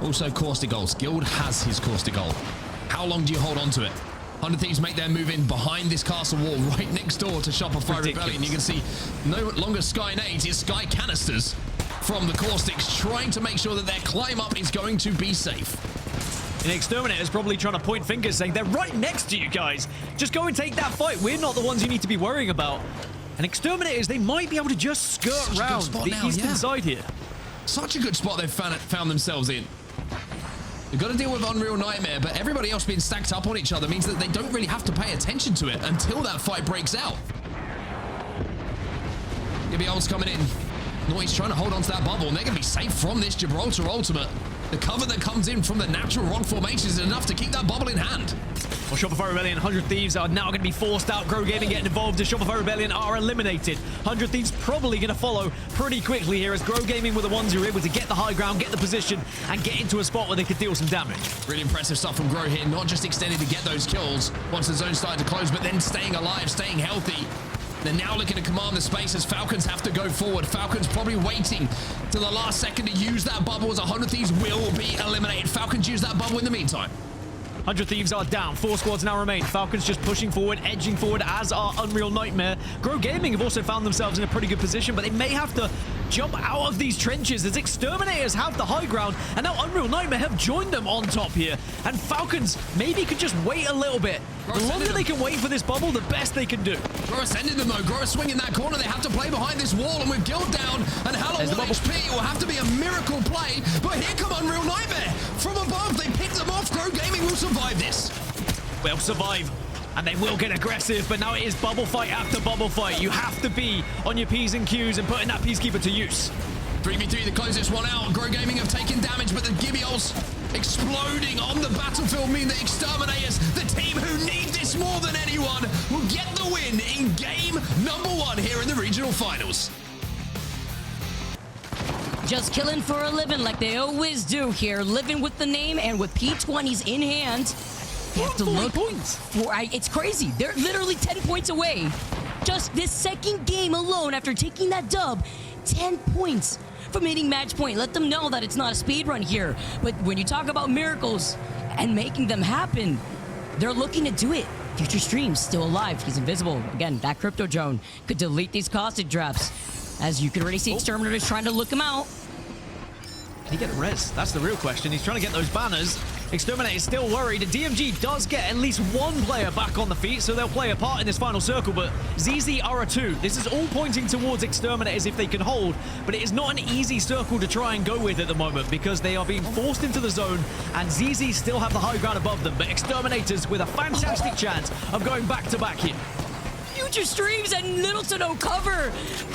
Also, caustic goals. Guild has his caustic goal. How long do you hold on to it? 100 Thieves make their move in behind this castle wall right next door to Shopify Rebellion. You can see no longer Sky Nades, it's Sky Canisters from the caustics, trying to make sure that their climb up is going to be safe. And Exterminators probably trying to point fingers, saying they're right next to you guys. Just go and take that fight. We're not the ones you need to be worrying about. And Exterminators, they might be able to just skirt around the eastern side here. Such a good spot they've found themselves in. They've got to deal with Unreal Nightmare, but everybody else being stacked up on each other means that they don't really have to pay attention to it until that fight breaks out. Gibby's coming in. Noise trying to hold on to that bubble, and they're going to be safe from this Gibraltar ultimate. The cover that comes in from the natural rock formation is enough to keep that bubble in hand. Well, Shopify Rebellion, 100 Thieves are now going to be forced out. Grow Gaming getting involved as Shopify Rebellion are eliminated. 100 Thieves probably going to follow pretty quickly here as Grow Gaming were the ones who were able to get the high ground, get the position, and get into a spot where they could deal some damage. Really impressive stuff from Grow here, not just extended to get those kills once the zone started to close, but then staying alive, staying healthy. They're now looking to command the space as Falcons have to go forward. Falcons probably waiting to the last second to use that bubble as 100 Thieves will be eliminated. Falcons use that bubble in the meantime. 100 Thieves are down. 4 squads now remain. Falcons just pushing forward, edging forward, as are Unreal Nightmare. Grow Gaming have also found themselves in a pretty good position, but they may have to jump out of these trenches as Exterminators have the high ground, and now Unreal Nightmare have joined them on top here. And Falcons maybe could just wait a little bit. The longer they can wait for this bubble, the best they can do. Grower sending them though. Grower swinging that corner. They have to play behind this wall, and with Guild down and Hallow 1 HP, it will have to be a miracle play. But here come Unreal Nightmare. From above, they pick them off. Grow Gaming will survive this. Will survive. And they will get aggressive, but now it is bubble fight after bubble fight. You have to be on your P's and Q's and putting that Peacekeeper to use. 3v3 to close this one out. Grow Gaming have taken damage, but the Gibby's exploding on the battlefield mean that Exterminators, the team who need this more than anyone, will get the win in game number 1 here in the regional finals. Just killing for a living like they always do here, living with the name and with P20s in hand. You have to look for, it's crazy. They're literally 10 points away. Just this second game alone after taking that dub, 10 points from hitting match point. Let them know that it's not a speed run here. But when you talk about miracles and making them happen, they're looking to do it. Future Streams still alive. He's invisible. Again, that Crypto Drone could delete these caustic traps. As you can already see, Exterminators trying to look him out. Can he get a res? That's the real question. He's trying to get those banners. Exterminator is still worried. DMG does get at least one player back on the feet, so they'll play a part in this final circle, but ZZ are a 2. This is all pointing towards Exterminators if they can hold, but it is not an easy circle to try and go with at the moment because they are being forced into the zone, and ZZ still have the high ground above them, but Exterminators with a fantastic chance of going back-to-back here. Future Streams and little to no cover.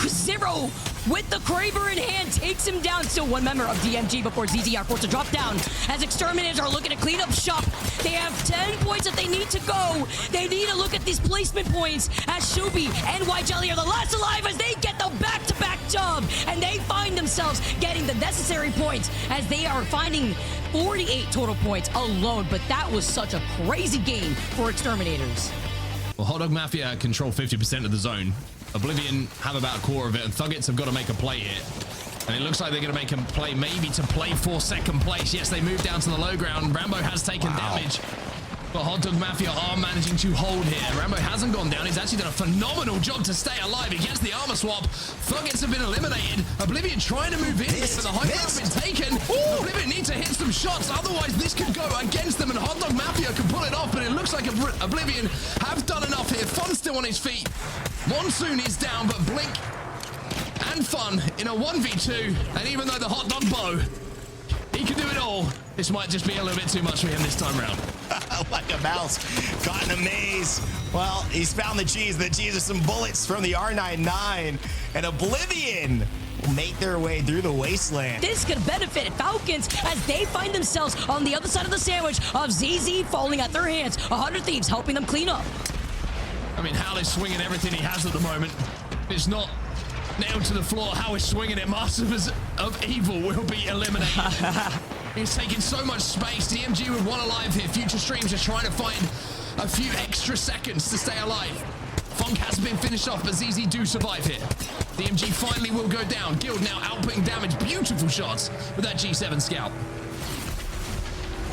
Zero with the Kraber in hand takes him down. Still one member of DMG before ZZ are forced to drop down. As Exterminators are looking to clean up shop. They have 10 points that they need to go. They need to look at these placement points as Shubi and White Jelly are the last alive as they get the back-to-back dub. And they find themselves getting the necessary points as they are finding 48 total points alone. But that was such a crazy game for Exterminators. Well, Hot Dog Mafia control 50% of the zone. Oblivion have about a quarter of it, and Thuggets have got to make a play here. And it looks like they're going to make a play maybe to play for second place. Yes, they move down to the low ground. Rambo has taken damage. But Hot Dog Mafia are managing to hold here. Rambo hasn't gone down. He's actually done a phenomenal job to stay alive. He gets the armor swap. Thuggets have been eliminated. Oblivion trying to move in, but the high ground has been taken. Oblivion need to hit some shots. Otherwise, this could go against them, and Hot Dog Mafia can pull it off. But it looks like Oblivion have done enough here. Fun still on his feet. Monsoon is down, but Blink and Fun in a 1v2. And even though the Hot Dog Bow, he can do it all, this might just be a little bit too much for him this time around. Like a mouse caught in a maze. Well, he's found the cheese. The cheese are some bullets from the R99. And Oblivion will make their way through the wasteland. This could benefit Falcons as they find themselves on the other side of the sandwich of ZZ falling at their hands. 100 Thieves helping them clean up. I mean, Hal is swinging everything he has at the moment. It's not nailed to the floor. How is swinging it. Masters of Evil will be eliminated. It's taking so much space. DMG with one alive here. Future Streams just trying to find a few extra seconds to stay alive. Funk has been finished off, but ZZ do survive here. DMG finally will go down. Guild now outputting damage. Beautiful shots with that G7 scout.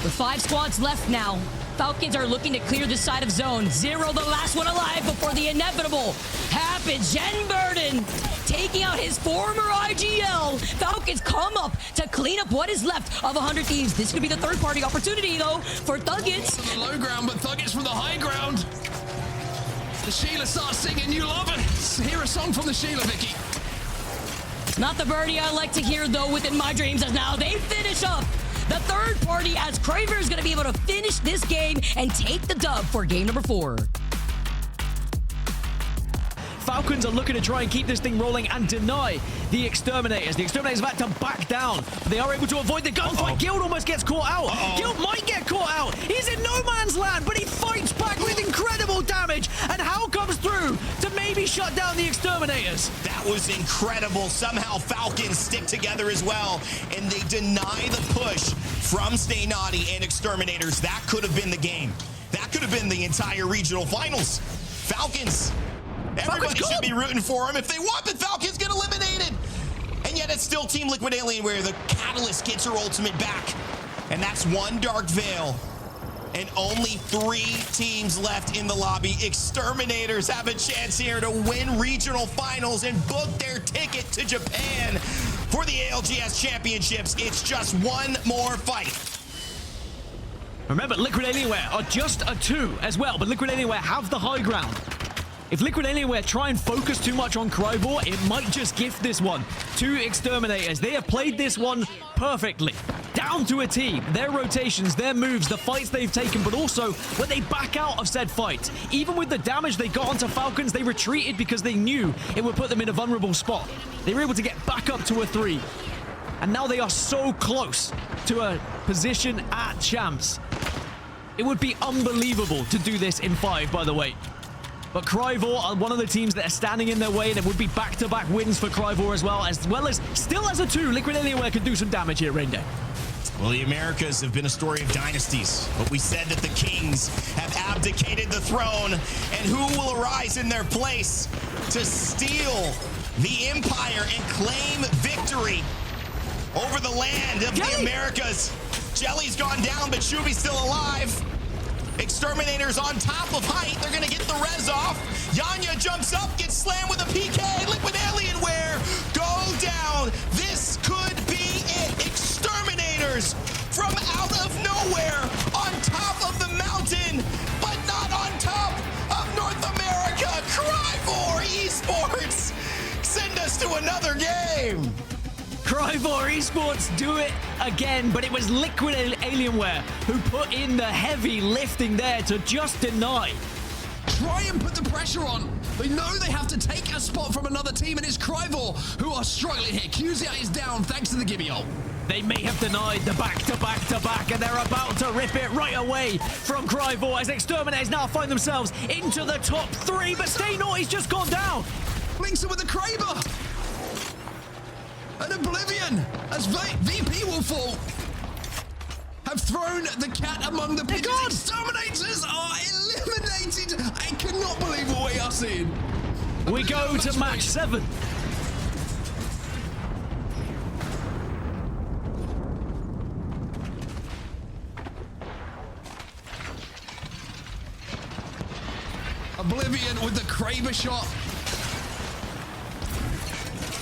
With 5 squads left now, Falcons are looking to clear this side of zone. 0, the last one alive before the inevitable happens. Jen Burden taking out his former IGL. Falcons come up to clean up what is left of 100 Thieves. This could be the third-party opportunity, though, for Thuggets. From the low ground, but Thuggets from the high ground. The Sheila starts singing, you love it. Hear a song from the Sheila, Vicky. It's not the birdie I like to hear, though, within my dreams, as now they finish up the third party, as Kraver is going to be able to finish this game and take the dub for game number 4. Falcons are looking to try and keep this thing rolling and deny the Exterminators. The Exterminators have had to back down, but they are able to avoid the gunfight. Guild almost gets caught out. Guild might get caught out. He's in no man's land, but he fights back with incredible damage. And Hal comes through to maybe shut down the Exterminators. That was incredible. Somehow Falcons stick together as well, and they deny the push from Stay Naughty and Exterminators. That could have been the game. That could have been the entire regional finals. Falcons. Everybody should be rooting for him. If they want, the Falcons get eliminated. And yet it's still Team Liquid Alien where the Catalyst gets her ultimate back. And that's one Dark Veil. And only 3 teams left in the lobby. Exterminators have a chance here to win regional finals and book their ticket to Japan for the ALGS Championships. It's just one more fight. Remember, Liquid Alienware are just a 2 as well, but Liquid Alienware have the high ground. If Liquid Alienware try and focus too much on Kryvor, it might just gift this one to Exterminators. They have played this one perfectly. Down to a team. Their rotations, their moves, the fights they've taken, but also when they back out of said fight. Even with the damage they got onto Falcons, they retreated because they knew it would put them in a vulnerable spot. They were able to get back up to a 3. And now they are so close to a position at champs. It would be unbelievable to do this in 5, by the way. But Kryvor are one of the teams that are standing in their way, and it would be back-to-back wins for Kryvor as well as still as a 2, Liquid Alienware could do some damage here, Rainday. Well, the Americas have been a story of dynasties, but we said that the kings have abdicated the throne, and who will arise in their place to steal the empire and claim victory over the land of the Americas? Jelly's gone down, but Shubi's still alive. Exterminators on top of height. They're going to get the res off. Yanya jumps up, gets slammed with a PK. Liquid Alienware go down. This could be it. Exterminators from out of nowhere on top of the mountain, but not on top of North America. Kryvor Esports, send us to another game. Kryvor Esports do it again, but it was Liquid Alienware who put in the heavy lifting there to just deny. Try and put the pressure on. They know they have to take a spot from another team, and it's Kryvor who are struggling here. QZI is down thanks to the Gibby ult. They may have denied the back-to-back-to-back, and they're about to rip it right away from Kryvor as Exterminators now find themselves into the top 3, but Stay Naughty's just gone down. Links it with the Kraber. An Oblivion, as VP will fall, have thrown the cat among the pigeons. Exterminators are eliminated. I cannot believe what we are seeing. We go to match 7. Oblivion with the Kraber shot.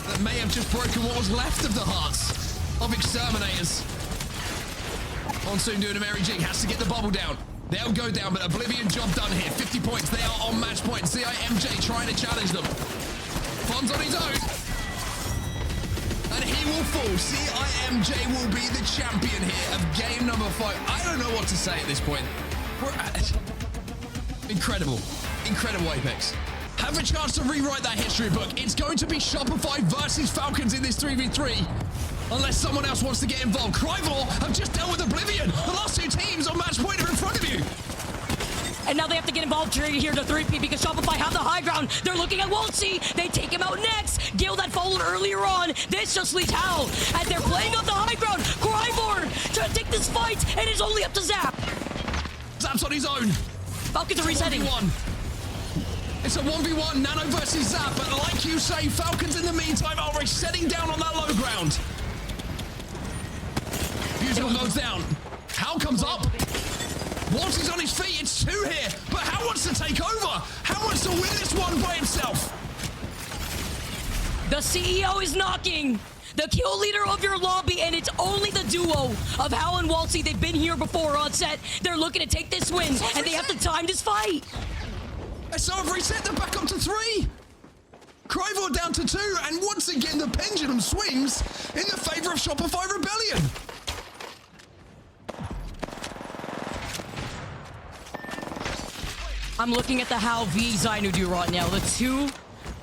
That may have just broken what was left of the hearts of Exterminators. Monsoon doing a Mary G, has to get the bubble down. They'll go down, but Oblivion job done here. 50 points, they are on match point. CIMJ trying to challenge them. Fonz on his own. And he will fall. CIMJ will be the champion here of game number 5. I don't know what to say at this point. Incredible. Incredible Apex. Have a chance to rewrite that history book. It's going to be Shopify versus Falcons in this 3v3. Unless someone else wants to get involved. Kryvor have just dealt with Oblivion. The last 2 teams on match point are in front of you. And now they have to get involved here to 3P because Shopify have the high ground. They're looking at Wolsey. They take him out next. Guild that followed earlier on. This just leaves Hal as they're playing up the high ground. Kryvor trying to take this fight, and it's only up to Zap. Zap's on his own. Falcons are resetting. 1v1. It's a 1v1, Nano versus Zap, but like you say, Falcons in the meantime are resetting down on that low ground. Musical goes down. How comes up. Walty's on his feet. It's 2 here. But How wants to take over. How wants to win this one by himself. The CEO is knocking. The kill leader of your lobby, and it's only the duo of Hal and Waltzy. They've been here before on set. They're looking to take this win, and they have to time this fight. So have reset. They're back up to 3. Koyful down to 2, and once again the pendulum swings in the favor of Shopify Rebellion. I'm looking at the Hal v Zainu duo right now. The 2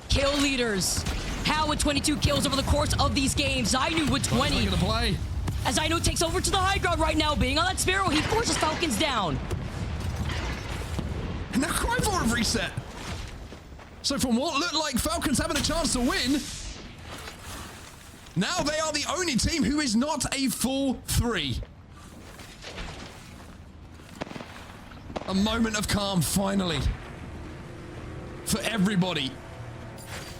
kill leaders. Hal with 22 kills over the course of these games. Zainu with 20. Gonna play. As Zainu takes over to the high ground right now, being on that Sparrow, he forces Falcons down. And now Koyful have reset. So from what looked like Falcons having a chance to win, now they are the only team who is not a full 3. A moment of calm, finally. For everybody.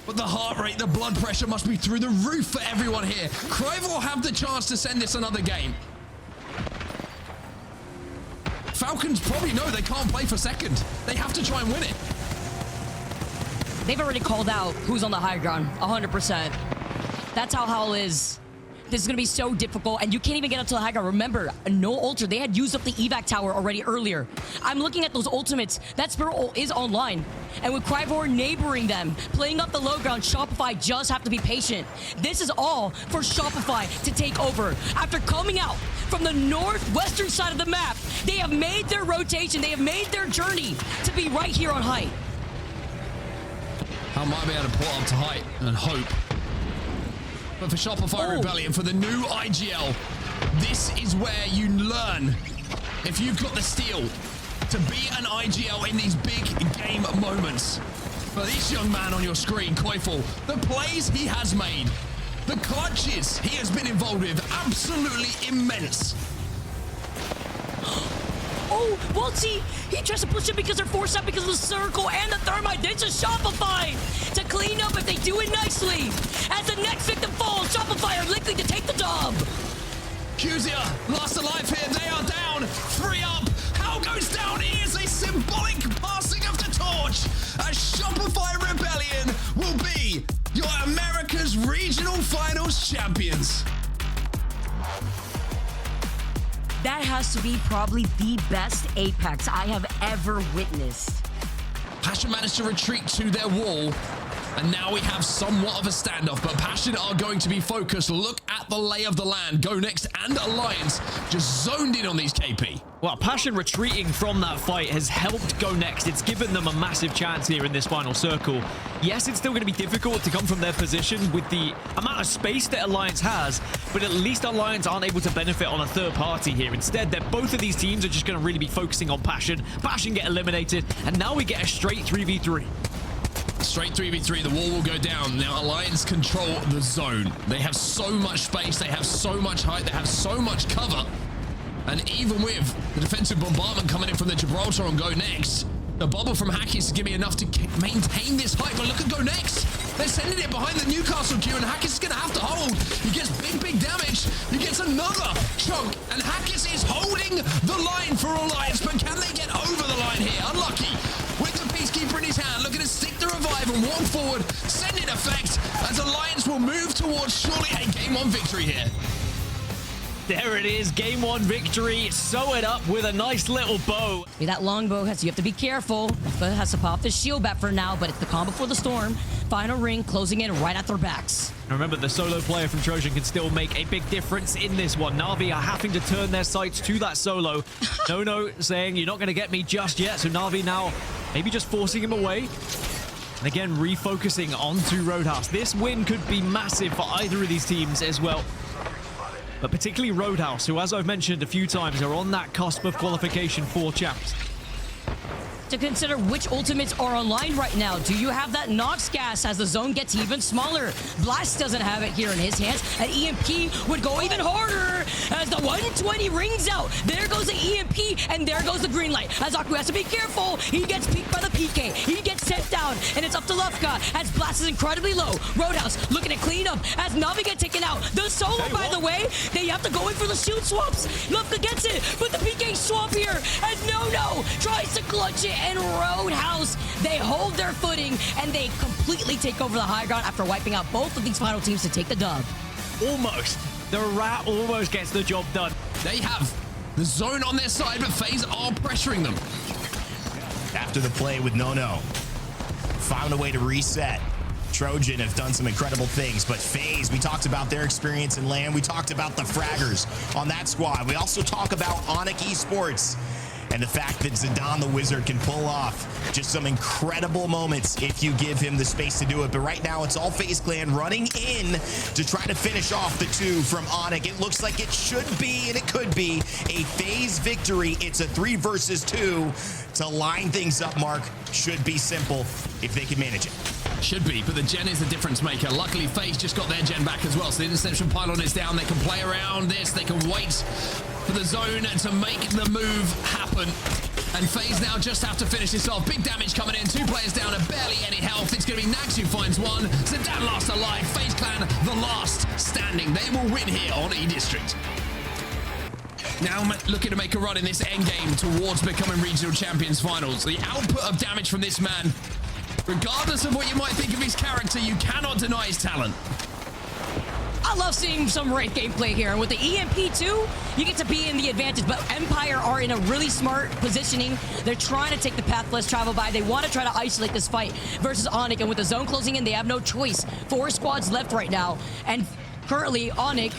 But the heart rate, the blood pressure must be through the roof for everyone here. Koyful have the chance to send this another game. Falcons probably know they can't play for second. They have to try and win it. They've already called out who's on the high ground, 100%. That's how Hal is. This is going to be so difficult, and you can't even get up to the high ground. Remember, no ultra. They had used up the evac tower already earlier. I'm looking at those ultimates. That Sparrow is online. And with Koyful neighboring them, playing up the low ground, Shopify just have to be patient. This is all for Shopify to take over. After coming out from the northwestern side of the map, they have made their rotation. They have made their journey to be right here on height. I might be able to pull up to height and hope. But for Shopify Rebellion, for the new IGL, this is where you learn, if you've got the steel, to be an IGL in these big game moments. For this young man on your screen, Koyful, the plays he has made, the clutches he has been involved with, absolutely immense. Oh, Waltzy, he tries to push it because they're forced out because of the circle and the thermite. This is Shopify to clean up if they do it nicely. As the next victim falls, Shopify are likely to take the dub. Kuzia, last alive here. They are down. 3 up. How goes down? It is a symbolic passing of the torch. A Shopify Rebellion will be your Americas Regional Finals champions. That has to be probably the best Apex I have ever witnessed. Passion managed to retreat to their wall, and now we have somewhat of a standoff, but Passion are going to be focused. Look at the lay of the land. Go Next and Alliance just zoned in on these KP. Well, Passion retreating from that fight has helped Go Next. It's given them a massive chance here in this final circle. Yes, it's still going to be difficult to come from their position with the amount of space that Alliance has, but at least Alliance aren't able to benefit on a third party here. Instead, both of these teams are just going to really be focusing on Passion. Passion get eliminated, and now we get a straight 3v3. Straight 3v3, the wall will go down. Now Alliance control the zone. They have so much space, they have so much height, they have so much cover. And even with the defensive bombardment coming in from the Gibraltar on Go Next, the bubble from Hackis is going to be enough to maintain this height. But look at Go Next. They're sending it behind the Newcastle queue, and Hackis is going to have to hold. He gets big damage. He gets another chunk, and Hackis is holding the line for Alliance. But can they get over the line here? Unlucky. With the Peacekeeper in his hand, looking to stick the revive and walk forward, send in effect, as Alliance will move towards surely a Game 1 victory here. There it is, Game 1 victory. Sew it up with a nice little bow. That longbow you have to be careful. But has to pop the shield back for now, but it's the calm before the storm. Final ring closing in right at their backs. And remember, the solo player from Trojan can still make a big difference in this one. Na'Vi are having to turn their sights to that solo. No, saying you're not going to get me just yet. So Na'Vi now maybe just forcing him away. And again, refocusing onto Roadhouse. This win could be massive for either of these teams as well. But particularly Roadhouse, who, as I've mentioned a few times, are on that cusp of qualification for champs. to consider which ultimates are online right now. Do you have that Nox gas as the zone gets even smaller? Blast doesn't have it here in his hands. An EMP would go even harder as the 120 rings out. There goes the EMP, and there goes the green light. As Aku has to be careful. He gets peeked by the PK. He gets sent down, and it's up to Lufka as Blast is incredibly low. Roadhouse looking to clean up as Navi get taken out. The solo, by the way, they have to go in for the shield swaps. Lufka gets it, but the PK swap here, and No tries to clutch it, and Roadhouse, they hold their footing, and they completely take over the high ground after wiping out both of these final teams to take the dub. Almost. The Rat almost gets the job done. They have the zone on their side, but FaZe are pressuring them. After the play with No, found a way to reset. Trojan have done some incredible things, but FaZe, we talked about their experience in LAN. We talked about the fraggers on that squad. We also talk about ALGS Esports and the fact that Zidane the Wizard can pull off just some incredible moments if you give him the space to do it. But right now, it's all FaZe Clan running in to try to finish off the two from ALGS. It looks like it should be, and it could be, a FaZe victory. It's a 3 versus 2. To line things up, Mark, should be simple if they can manage it. Should be, but the gen is the difference maker. Luckily, FaZe just got their gen back as well, so the interception pylon is down. They can play around this. They can wait for the zone to make the move happen. And FaZe now just have to finish this off. Big damage coming in. 2 players down and barely any health. It's going to be Nax who finds one. Zidane last alive. FaZe Clan, the last standing. They will win here on E-District. Now looking to make a run in this endgame towards becoming regional champions finals. The output of damage from this man, regardless of what you might think of his character, you cannot deny his talent. I love seeing some ranked gameplay here. And with the EMP too, you get to be in the advantage. But Empire are in a really smart positioning. They're trying to take the path less traveled by. They want to try to isolate this fight versus Onyx. And with the zone closing in, they have no choice. 4 squads left right now. And currently, Onyx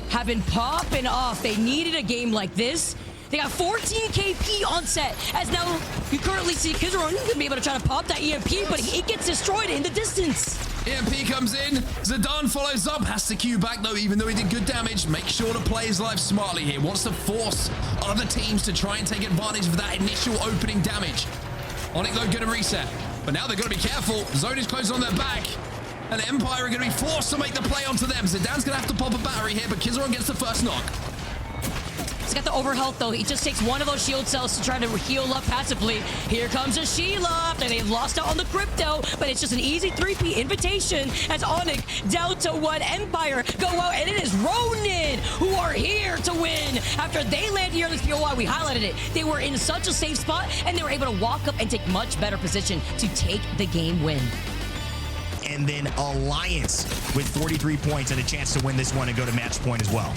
have been popping off. They needed a game like this. They got 14 KP on set, as now you currently see Kizaron gonna be able to try to pop that EMP, but it gets destroyed in the distance. EMP comes in, Zidane follows up, has to queue back though, even though he did good damage. Make sure to play his life smartly here. Wants to force other teams to try and take advantage of that initial opening damage. Onyx though gonna reset, but now they've got to be careful. Zone is closed on their back, and Empire are gonna be forced to make the play onto them. Zidane's gonna have to pop a battery here, but Kizaron gets the first knock. He's got the overhealth though. He just takes one of those shield cells to try to heal up passively. Here comes a Sheila, and they've lost out on the crypto, but it's just an easy 3P invitation as Onyx down to 1. Empire go out, and it is Ronin who are here to win. After they landed here in this POI, we highlighted it. They were in such a safe spot, and they were able to walk up and take much better position to take the game win. And then Alliance with 43 points and a chance to win this one and go to match point as well.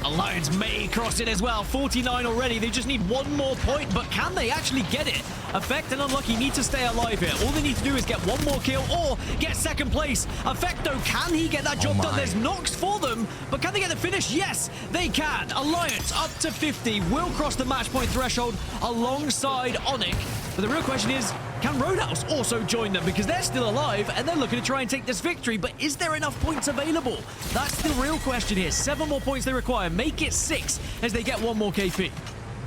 Alliance may cross it as well. 49 already. They just need one more point, but can they actually get it? Effect and Unlucky need to stay alive here. All they need to do is get one more kill or get second place. Effecto, can he get that job done? There's Nox for them, but can they get the finish? Yes, they can. Alliance up to 50 will cross the match point threshold alongside Onyx. But the real question is, can Roadhouse also join them? Because they're still alive and they're looking to try and take this victory, but is there enough points available? That's the real question here. 7 more points they require. Make it 6 as they get 1 more KP.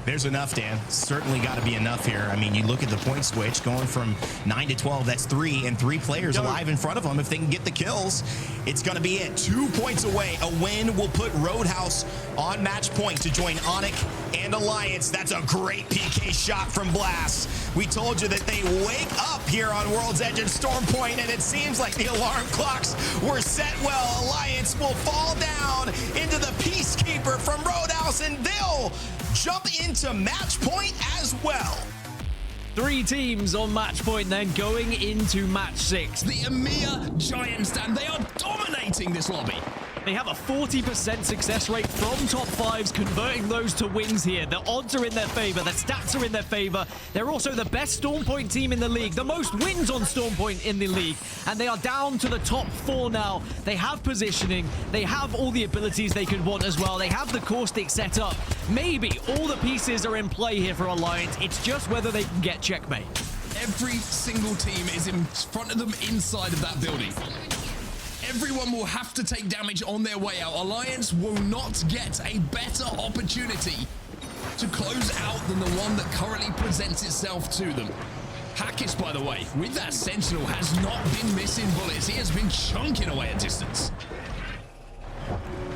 There's enough, Dan. Certainly got to be enough here. I mean, you look at the point switch going from 9 to 12. That's 3, and 3 players alive in front of them. If they can get the kills, it's going to be it. 2 points away. A win will put Roadhouse on match point to join Onyx and Alliance. That's a great PK shot from Blast. We told you that they wake up here on World's Edge and Storm Point, and it seems like the alarm clocks were set well. Alliance will fall down into the Peacekeeper from Roadhouse, and they'll jump into match point as well. 3 teams on match point then going into match 6. The EMEA Giants, and they are dominating this lobby. They have a 40% success rate from top 5s, converting those to wins here. The odds are in their favor. The stats are in their favor. They're also the best Storm Point team in the league, the most wins on Storm Point in the league, and they are down to the top 4 now. They have positioning. They have all the abilities they could want as well. They have the caustic set up. Maybe all the pieces are in play here for Alliance. It's just whether they can get checkmate. Every single team is in front of them inside of that building. Everyone will have to take damage on their way out. Alliance will not get a better opportunity to close out than the one that currently presents itself to them. Hackis, by the way, with that Sentinel, has not been missing bullets. He has been chunking away at distance.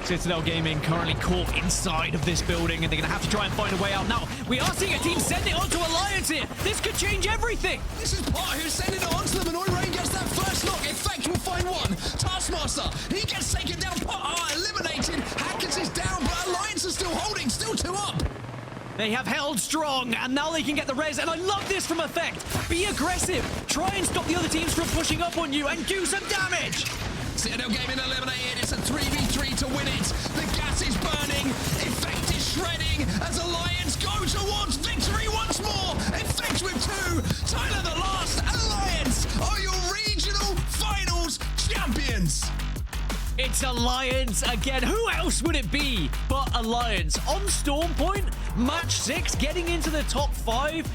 Citadel Gaming currently caught inside of this building, and they're going to have to try and find a way out. Now, we are seeing a team send it onto Alliance here. This could change everything. This is Pot who's sending it onto them, and Oirain gets that first knock. Effect will find one. Taskmaster, he gets taken down. Pot are eliminated. Hackers is down, but Alliance is still holding, still 2 up. They have held strong, and now they can get the res, and I love this from Effect. Be aggressive. Try and stop the other teams from pushing up on you and do some damage. Citadel Gaming eliminated. It's a 3v3 to win it. The gas is burning. Effect is shredding as Alliance go towards victory once more. Effect with 2. Tyler the last. Alliance are your regional finals champions. It's Alliance again. Who else would it be but Alliance? On Storm Point, match 6, getting into the top 5.